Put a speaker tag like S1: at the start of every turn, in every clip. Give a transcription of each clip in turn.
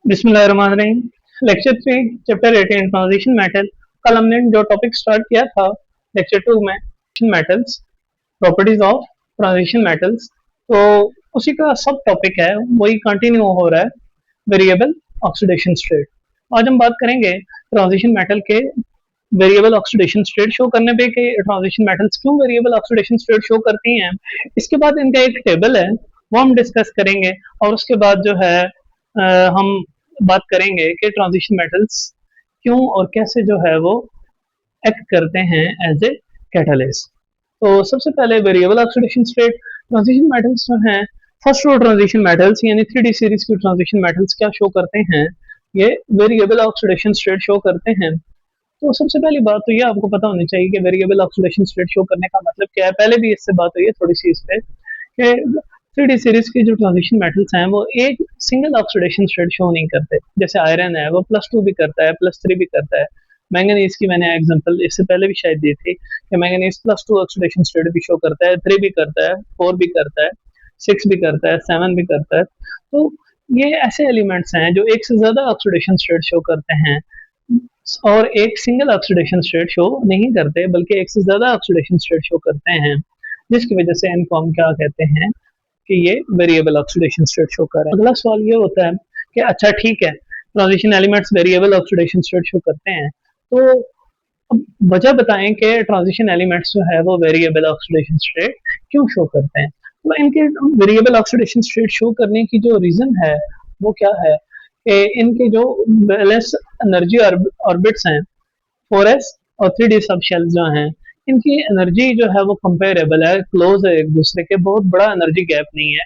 S1: बिस्मिल्लाहिर्रहमानिर्रहीम। Lecture 3 chapter 18 transition metal. कल हमने जो टॉपिक स्टार्ट किया था लेक्चर 2 में metals, properties of transition metals, तो उसी का सब टॉपिक है, वही कंटिन्यू हो रहा है, वेरिएबल ऑक्सीडेशन स्टेट। आज हम बात करेंगे ट्रांजिशन मेटल के वेरिएबल ऑक्सीडेशन स्टेट शो करने पे कि ट्रांजिशन मेटल्स क्यों वेरिएबल ऑक्सीडेशन स्टेट शो करती हैं। इसके बाद इनका एक टेबल है, वो हम डिस्कस करेंगे, और उसके बाद जो है हम बात करेंगे कि ट्रांजिशन मेटल्स क्यों और कैसे जो है वो एक्ट करते हैं एज ए कैटलिस्ट। तो सबसे पहले variable oxidation state. Transition metals जो हैं, फर्स्ट रो ट्रांजिशन मेटल्स यानी 3D सीरीज की ट्रांजिशन मेटल्स क्या शो करते हैं, ये वेरिएबल ऑक्सीडेशन स्टेट शो करते हैं। तो सबसे पहली बात तो ये आपको पता होनी चाहिए कि वेरिएबल ऑक्सीडेशन स्टेट शो करने का मतलब क्या है। पहले भी इससे बात हुई है थोड़ी सी इस पे कि 3D सीरीज के जो ट्रांजिशन मेटल्स हैं वो एक सिंगल ऑक्सीडेशन स्टेट शो नहीं करते। जैसे आयरन है वो +2 भी करता है, +3 भी करता है। मैंगनीज की मैंने एग्जांपल इससे पहले भी शायद दी थी कि मैंगनीज +2 ऑक्सीडेशन स्टेट भी शो करता है, 3 भी करता है, 4 भी करता है, 6 भी करता है, 7 भी करता है। तो ये ऐसे एलिमेंट्स हैं जो एक से ज्यादा ऑक्सीडेशन स्टेट शो करते हैं और एक सिंगल ऑक्सीडेशन स्टेट शो नहीं करते, बल्कि एक से ज्यादा ऑक्सीडेशन स्टेट शो करते हैं, जिसकी वजह से इनको हम क्या कहते हैं कि ये वेरिएबल ऑक्सीडेशन स्टेट शो कर रहा है। अगला सवाल ये होता है कि अच्छा ठीक है, transition elements variable oxidation state show करते हैं, तो अब वजह बताएं कि ट्रांजिशन एलिमेंट्स जो है वो वेरिएबल ऑक्सीडेशन स्टेट क्यों शो करते हैं। तो इनके वेरिएबल ऑक्सीडेशन स्टेट शो करने की जो रीजन है वो क्या है कि इनके जो बैलेंस एनर्जी ऑर्बिट्स हैं 4s और 3D सब शेल्स जो हैं, इनकी एनर्जी जो है वो कंपेरेबल है, क्लोज है एक दूसरे के, बहुत बड़ा एनर्जी गैप नहीं है।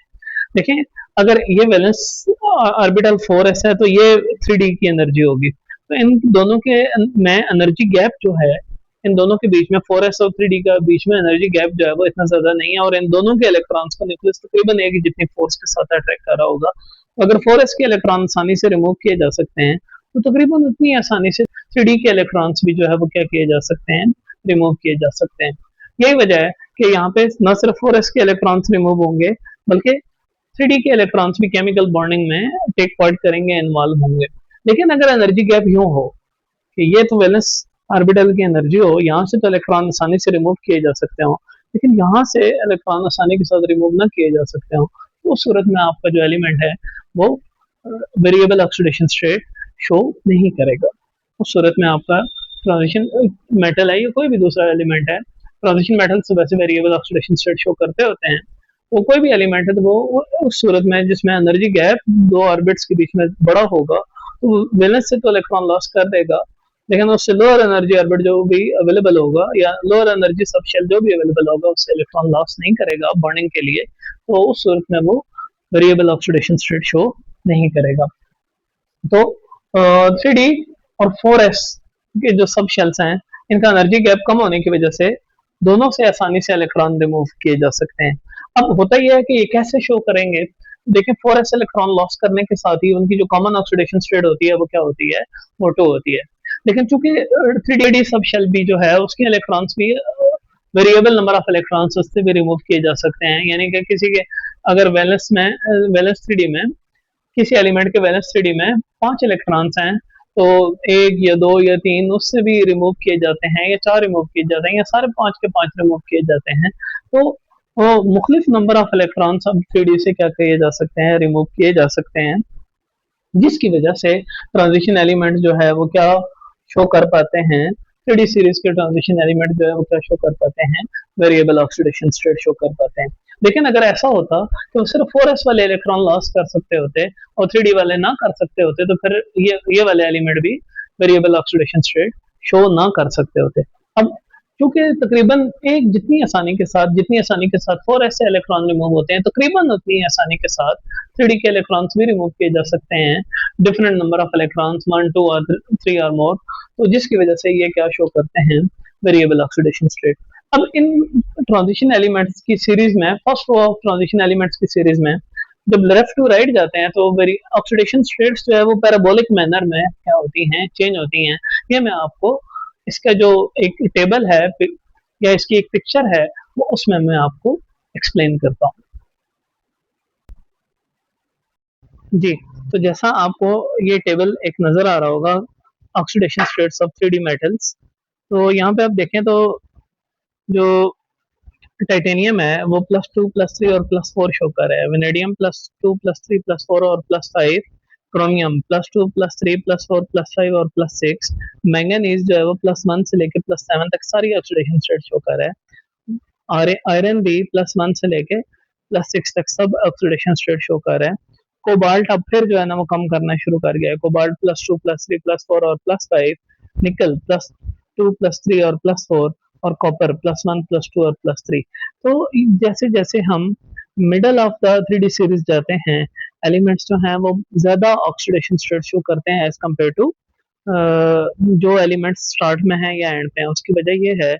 S1: देखिए, अगर ये वैलेंस ऑर्बिटल 4s है तो ये 3D की एनर्जी होगी, तो इन दोनों के में एनर्जी गैप जो है, इन दोनों के बीच में 4s और 3D का बीच में एनर्जी गैप जो है वो इतना ज्यादा नहीं है, और इन दोनों के इलेक्ट्रॉन्स का न्यूक्लियस तकरीबन एक ही जितनी फोर्स के साथ अट्रैक्ट कर रहा होगा। तो अगर 4s के इलेक्ट्रॉन आसानी से रिमूव किए जा सकते हैं, तो तकरीबन उतनी आसानी से 3D के इलेक्ट्रॉन्स भी जो है वो क्या किए जा सकते हैं, रिमूव किए जा सकते हैं। यही वजह है कि यहाँ पे न सिर्फ 4s के इलेक्ट्रॉन्स रिमूव होंगे, बल्कि 3D के इलेक्ट्रॉन्स भी केमिकल बॉन्डिंग में टेक पार्ट करेंगे, इन्वॉल्व होंगे। लेकिन अगर एनर्जी गैप यूं हो कि ये तो वैलेंस ऑर्बिटल की एनर्जी हो, यहाँ से तो इलेक्ट्रॉन आसानी से रिमूव किए जा सकते हो, लेकिन यहाँ से इलेक्ट्रॉन आसानी के साथ रिमूव ना किए जा सकते हो, तो उस सूरत में आपका जो एलिमेंट है वो वेरिएबल ऑक्सीडेशन स्टेट शो नहीं करेगा। उस सूरत में आपका ट्रांजिशन मेटल है या कोई भी दूसरा एलिमेंट है, ट्रांजिशन मेटल से वैसे वेरिएबल ऑक्सीडेशन स्टेट शो करते होते हैं। वो कोई भी एलिमेंट है तो वो उस सूरत में जिसमें एनर्जी गैप दो ऑर्बिट्स के बीच में बड़ा होगा, तो वैलेंस से तो इलेक्ट्रॉन लॉस कर देगा, लेकिन उससे लोअर एनर्जी ऑर्बिट जो भी अवेलेबल होगा या लोअर एनर्जी सब शेल जो भी अवेलेबल होगा उससे इलेक्ट्रॉन लॉस नहीं करेगा बर्निंग के लिए, तो उस सूरत में वो वेरिएबल ऑक्सीडेशन स्टेट शो नहीं करेगा। तो 3D और 4s के जो सब शेल्स हैं, इनका एनर्जी गैप कम होने की वजह से दोनों से आसानी से इलेक्ट्रॉन रिमूव किए जा सकते हैं। अब होता यह है कि ये कैसे शो करेंगे। देखिए, 4s इलेक्ट्रॉन लॉस करने के साथ ही उनकी जो कॉमन ऑक्सीडेशन स्टेट होती है वो क्या होती है, वो 2 होती है। लेकिन चूंकि 3D सब शेल भी जो है उसके इलेक्ट्रॉन्स भी वेरिएबल नंबर ऑफ इलेक्ट्रॉन्स उससे भी रिमूव किए जा सकते हैं, यानी कि किसी के अगर वैलेंस 3D में किसी एलिमेंट के वैलेंस 3D में 5 इलेक्ट्रॉन्स हैं, तो 1 या 2 या 3 उससे भी रिमूव किए जाते हैं, या 4 रिमूव किए जाते हैं, या सारे 5 के 5 रिमूव किए जाते हैं। तो वो मुख्तलिफ नंबर ऑफ इलेक्ट्रॉन्स अब 3D से क्या किए जा सकते हैं, रिमूव किए जा सकते हैं, जिसकी वजह से ट्रांजिशन एलिमेंट जो है वो क्या शो कर पाते हैं, 3D सीरीज के ट्रांजिशन एलिमेंट जो है वो क्या शो कर पाते हैं, वेरिएबल ऑक्सीडेशन स्टेट शो कर पाते हैं। लेकिन अगर ऐसा होता तो सिर्फ 4s वाले इलेक्ट्रॉन लॉस कर सकते होते और 3D वाले ना कर सकते होते, तो फिर ये वाले एलिमेंट भी वेरिएबल ऑक्सीडेशन स्टेट शो ना कर सकते होते। अब क्योंकि तकरीबन एक जितनी आसानी के साथ 4s से इलेक्ट्रॉन रिमूव होते हैं, तकरीबन उतनी आसानी के साथ 3D के इलेक्ट्रॉन्स भी रिमूव किए जा सकते हैं, डिफरेंट नंबर ऑफ इलेक्ट्रॉन्स, 1 2 और 3 और मोर, तो जिसकी वजह से ये क्या शो करते हैं, वेरिएबल ऑक्सीडेशन स्टेट। अब इन ट्रांजिशन एलिमेंट्स की सीरीज में, first row of transition elements की सीरीज में जब लेफ्ट टू राइट जाते हैं तो वेरी ऑक्सीडेशन स्टेट्स जो है वो पैराबोलिक मैनर में क्या होती हैं, चेंज होती हैं। ये मैं आपको इसका जो एक टेबल है या इसकी एक पिक्चर है वो उसमें मैं आपको एक्सप्लेन करता हूँ। जी, तो जैसा आपको ये टेबल एक नजर आ रहा होगा, oxidation states of 3D metals. तो यहाँ पे आप देखें तो जो टाइटेनियम है वो +2 +3 और +4 शो कर रहा है। वेनेडियम +2 +3 +4 और +5। क्रोमियम +2 +3 +4 +5 और +6। मैंगनीज जो है वो +1 से लेकर +7 तक सारी ऑक्सीडेशन स्टेट शो कर रहा है। आयरन भी +1 से लेके +6 तक सब ऑक्सीडेशन स्टेट शो कर रहा है। कोबाल्ट अब फिर जो है ना वो कम करना शुरू कर गया है। कोबाल्ट +2 +3 +4 और +5। निकल +2 +3 और +4। और कॉपर +1 +2 और +3। तो जैसे जैसे हम middle of the 3D series जाते हैं, एलिमेंट्स जो हैं वो ज्यादा ऑक्सीडेशन स्टेट शो करते हैं एज कम्पेयर टू जो एलिमेंट्स स्टार्ट में है या एंड पे है। उसकी वजह ये है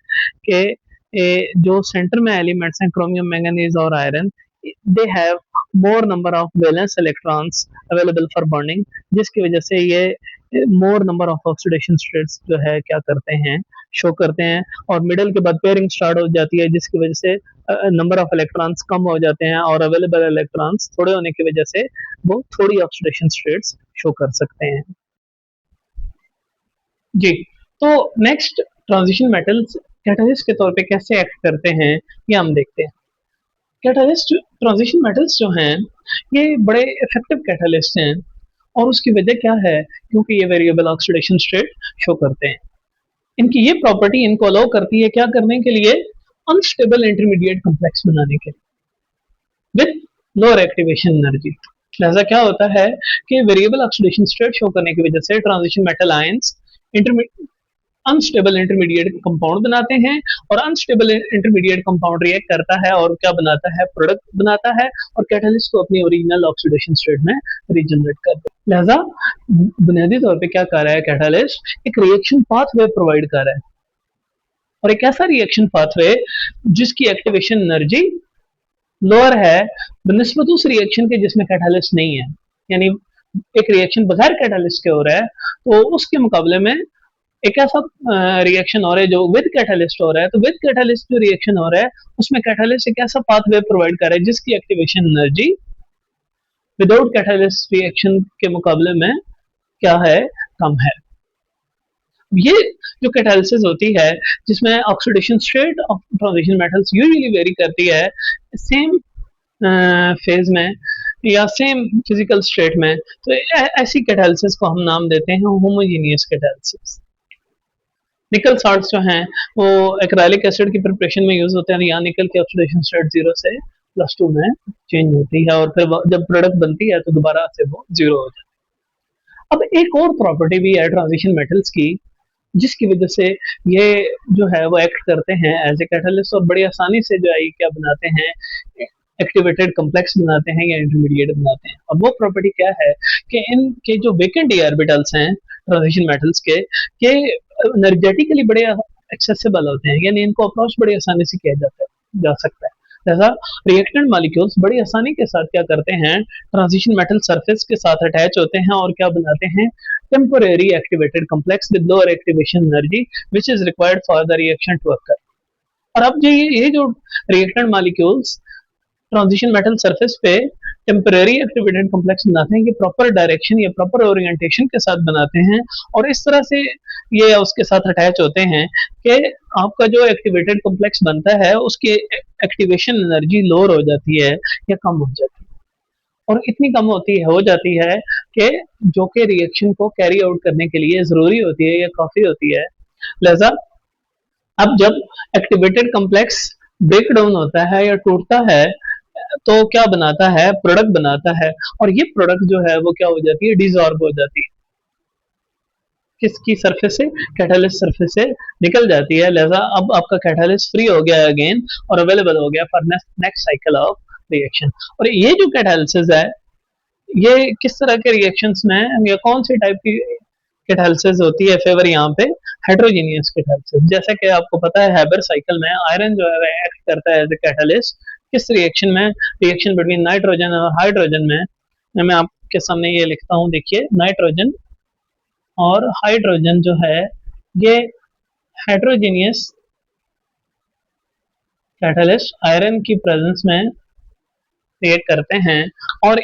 S1: कि जो सेंटर में एलिमेंट्स हैं क्रोमियम मैंगनीज और iron, they have more number of valence electrons available for bonding, जिसकी वजह से ये मोर नंबर ऑफ ऑक्सीडेशन स्टेट्स जो है क्या करते हैं, शो करते हैं। और मिडल के बाद पेयरिंग स्टार्ट हो जाती है, जिसकी वजह से नंबर ऑफ इलेक्ट्रॉन्स कम हो जाते हैं और अवेलेबल इलेक्ट्रॉन्स थोड़े होने की वजह से वो थोड़ी ऑक्सीडेशन स्टेट्स शो कर सकते हैं। जी, तो नेक्स्ट ट्रांजिशन मेटल्स कैटलिस्ट के तौर पे कैसे एक्ट करते हैं ये हम देखते हैं। कैटलिस्ट ट्रांजिशन मेटल्स जो हैं ये बड़े इफेक्टिव कैटलिस्ट हैं। और उसकी वजह क्या है? क्योंकि ये वेरिएबल ऑक्सीडेशन स्टेट शो करते हैं। इनकी ये प्रॉपर्टी इनको अलाउ करती है क्या करने के लिए? अनस्टेबल इंटरमीडिएट कॉम्प्लेक्स बनाने के लिए विद लोअर एक्टिवेशन एनर्जी। लिहाजा क्या होता है कि वेरिएबल ऑक्सीडेशन स्टेट शो करने की वजह से transition metal ions unstable intermediate compound बनाते हैं। और अनस्टेबल इंटरमीडिएट कंपाउंड रिएक्ट करता है और क्या बनाता है? प्रोडक्ट बनाता है और कैटलिस्ट को अपनी ओरिजिनल ऑक्सीडेशन स्टेट में रीजनरेट करता है। लिहाजा बुनियादी तौर पे क्या कर रहा है कैटलिस्ट? एक रिएक्शन पाथवे प्रोवाइड कर रहा है। और एक ऐसा रिएक्शन पाथवे जिसकी एक्टिवेशन एनर्जी लोअर है बनिस्बत उस रिएक्शन के जिसमें कैटलिस्ट नहीं है। यानी एक रिएक्शन बगैर कैटलिस्ट के हो रहा है, तो उसके मुकाबले में एक ऐसा रिएक्शन हो रहा है जो विद कैटलिस्ट हो रहा है। तो विद कैटलिस्ट जो रिएक्शन हो रहा है उसमें कैटलिस्ट एक ऐसा पाथवे प्रोवाइड कर रहा है जिसकी activation energy without catalyst reaction के मुकाबले में क्या है? कम है। ये जो कैटालिसिस होती है जिसमें oxidation state of transition metals usually very करती है सेम फेज में या सेम फिजिकल स्टेट में, तो ऐसी कैटालिसिस को हम नाम देते हैं होमोजेनियस कैटालिसिस। निकल साल्ट्स जो हैं वो एक्राइलिक एसिड की प्रिपरेशन में यूज होते हैं। यहाँ निकल की ऑक्सीडेशन स्टेट 0 से +2 में चेंज होती है और फिर जब प्रोडक्ट बनती है तो दोबारा से वो 0 हो जाती है। अब एक और प्रॉपर्टी भी है ट्रांजिशन मेटल्स की जिसकी वजह से ये जो है वो एक्ट करते हैं एज ए कैटलिस्ट और बड़ी आसानी से जो है क्या बनाते हैं? एक्टिवेटेड कॉम्प्लेक्स बनाते हैं या इंटरमीडिएट बनाते हैं। अब वो प्रॉपर्टी क्या है कि इनके जो वेकेंट डी ऑर्बिटल्स हैं ट्रांजिशन मेटल्स के एनर्जेटिकली बड़े एक्सेसिबल होते हैं, यानी इनको अप्रोच बड़ी आसानी से किया जा सकता है। जैसा रिएक्टेंट मॉलिक्यूल्स बड़ी आसानी के साथ क्या करते हैं? ट्रांजिशन मेटल सरफेस के साथ अटैच होते हैं और क्या बनाते हैं? Temporary activated complex with lower activation energy which is required for the reaction to occur. और अब ये जो reactant molecules transition metal surface पे टेम्परेरी एक्टिवेटेड कॉम्प्लेक्स बनाते हैं, ये प्रॉपर डायरेक्शन या प्रॉपर ओरिएंटेशन के साथ बनाते हैं और इस तरह से ये उसके साथ अटैच होते हैं कि आपका जो एक्टिवेटेड कॉम्प्लेक्स बनता है उसकी एक्टिवेशन एनर्जी लोअर हो जाती है या कम हो जाती है। और इतनी कम हो जाती है कि जो कि रिएक्शन को कैरी आउट करने के लिए जरूरी होती है या काफी होती है। लिहाजा अब जब एक्टिवेटेड कॉम्प्लेक्स ब्रेक डाउन होता है या टूटता है तो क्या बनाता है? प्रोडक्ट बनाता है। और ये प्रोडक्ट जो है वो क्या हो जाती है? डिसॉर्ब हो जाती है किसकी सरफेस से? कैटालिस्ट सरफेस से निकल जाती है। लिहाजा अब आपका कैटालिस्ट फ्री हो गया अगेन और अवेलेबल हो गया for next cycle of reaction. और ये जो कैटालिसिस है ये किस तरह के रिएक्शंस में या कौन सी टाइप की कैटालिसिस होती है फेवर यहाँ पे? Heterogeneous catalysis. जैसे कि आपको पता है हैबर साइकिल में आयरन जो है एक्ट करता है एज ए कैटालिस्ट किस रिएक्शन में? रिएक्शन बिटवीन नाइट्रोजन और हाइड्रोजन में। मैं आपके सामने ये लिखता हूँ, देखिए नाइट्रोजन और हाइड्रोजन जो है ये हेट्रोजीनियस कैटालिस्ट आयरन की प्रेजेंस में क्रिएट करते हैं और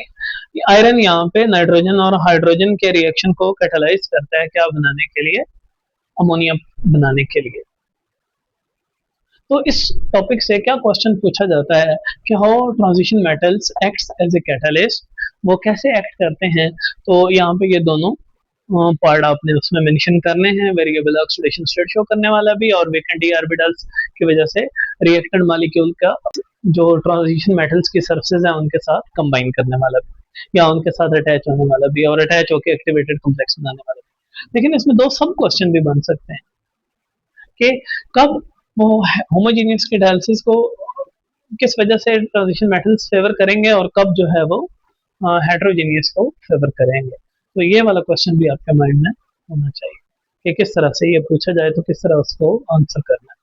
S1: आयरन यहाँ पे नाइट्रोजन और हाइड्रोजन के रिएक्शन को कैटालाइज करता है क्या बनाने के लिए, अमोनिया बनाने के लिए। तो इस टॉपिक से क्या क्वेश्चन पूछा जाता है कि how transition metals acts as a catalyst, वो कैसे एक्ट करते हैं। तो यहाँ पे ये दोनों पार्ट आपने उसमें मेंशन करने हैं, वेरिएबल ऑक्सीडेशन स्टेट शो करने वाला भी और वेकेंट डी ऑर्बिटल्स की वजह से रिएक्टेड मॉलिक्यूल का जो ट्रांजिशन मेटल्स की सरफेस है उनके साथ कंबाइन करने वाला भी या उनके साथ अटैच होने वाला भी और अटैच होकर एक्टिवेटेड कॉम्प्लेक्स बनाने वाला भी। लेकिन इसमें दो सब क्वेश्चन भी बन सकते हैं कि कब वो होमोजीनियस के डायलिसिस को किस वजह से ट्रांजिशन मेटल्स फेवर करेंगे और कब जो है वो हेट्रोजीनियस को फेवर करेंगे। तो ये वाला क्वेश्चन भी आपके माइंड में होना चाहिए कि किस तरह से ये पूछा जाए तो किस तरह उसको आंसर करना है।